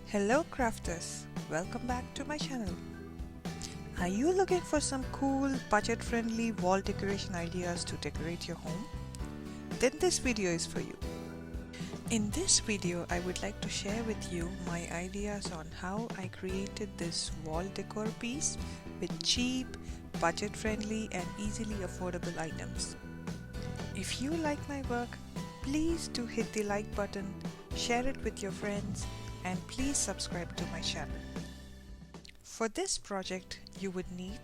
Hello crafters, welcome back to my channel. Are you looking for some cool budget-friendly wall decoration ideas to decorate your home? Then this video is for you. In this video I would like to share with you my ideas on how I created this wall decor piece with cheap, budget-friendly and easily affordable items. If you like my work, please do hit the like button, share it with your friends, and please subscribe to my channel. For this project, you would need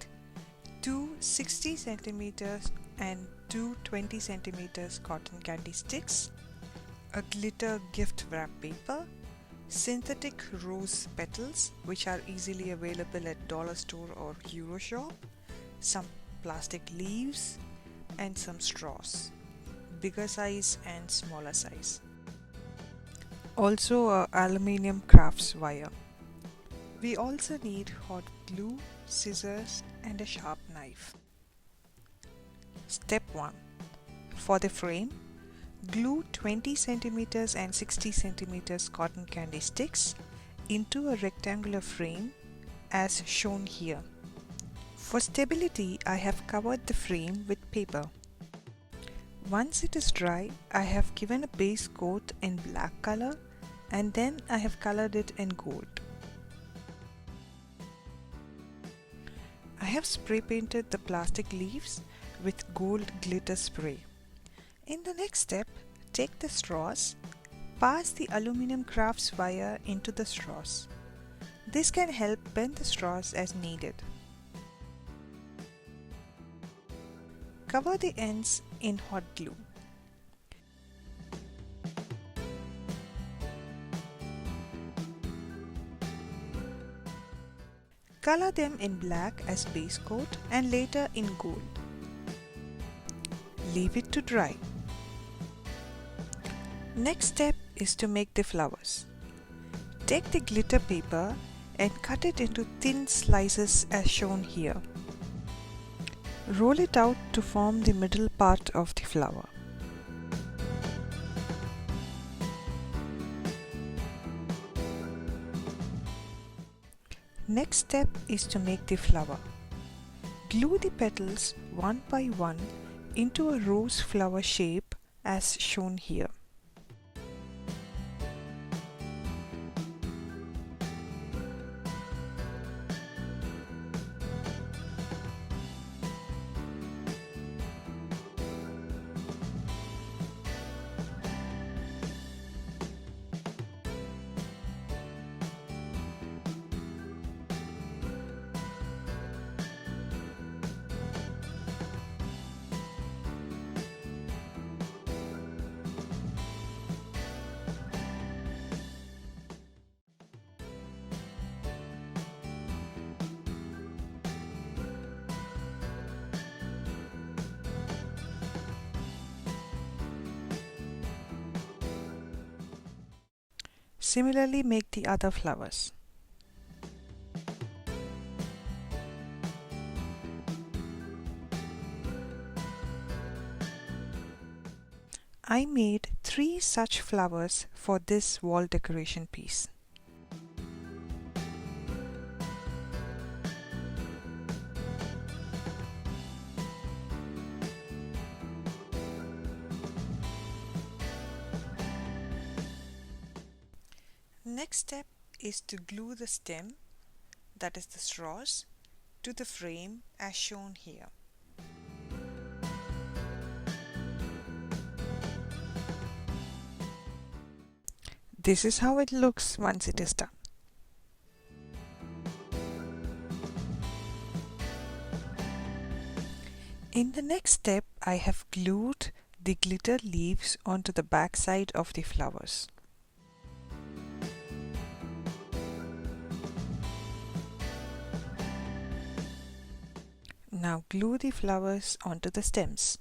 two 60 cm and two 20 cm cotton candy sticks, a glitter gift wrap paper, synthetic rose petals which are easily available at dollar store or euro shop, some plastic leaves, and some straws, bigger size and smaller size. Also a aluminium crafts wire. We also need hot glue, scissors and a sharp knife. Step 1. For the frame, glue 20 cm and 60 cm cotton candy sticks into a rectangular frame as shown here. For stability, I have covered the frame with paper. Once it is dry, I have given a base coat in black color and then I have colored it in gold. I have spray painted the plastic leaves with gold glitter spray. In the next step, take the straws, pass the aluminum crafts wire into the straws. This can help bend the straws as needed. Cover the ends in hot glue. Color them in black as base coat and later in gold. Leave it to dry. Next step is to make the flowers. Take the glitter paper and cut it into thin slices as shown here. Roll it out to form the middle part of the flower. Next step is to make the flower. Glue the petals one by one into a rose flower shape as shown here. Similarly, make the other flowers. I made 3 such flowers for this wall decoration piece. Next step is to glue the stem, that is the straws, to the frame as shown here. This is how it looks once it is done. In the next step, I have glued the glitter leaves onto the back side of the flowers. Now glue the flowers onto the stems.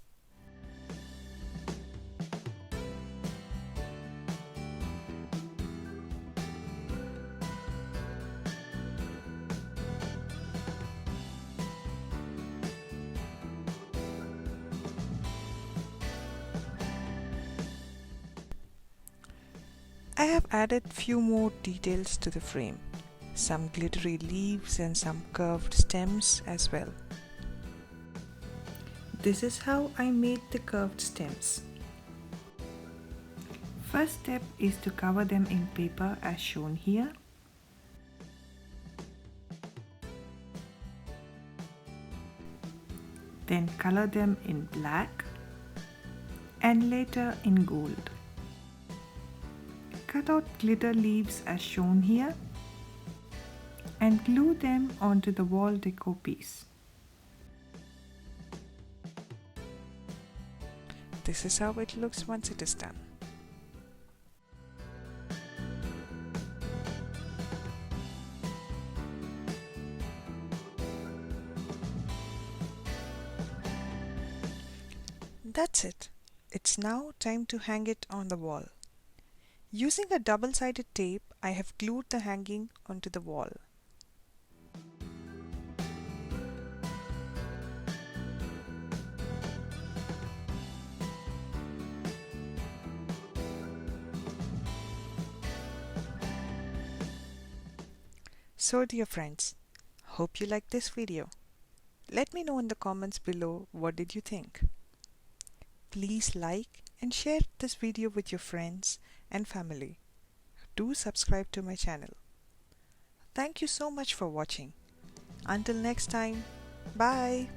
I have added few more details to the frame, some glittery leaves and some curved stems as well. This is how I made the curved stems. First step is to cover them in paper as shown here. Then color them in black and later in gold. Cut out glitter leaves as shown here and glue them onto the wall decor piece. This is how it looks once it is done. That's it. It's now time to hang it on the wall. Using a double-sided tape, I have glued the hanging onto the wall. So dear friends, hope you liked this video. Let me know in the comments below what did you think. Please like and share this video with your friends and family. Do subscribe to my channel. Thank you so much for watching. Until next time, bye.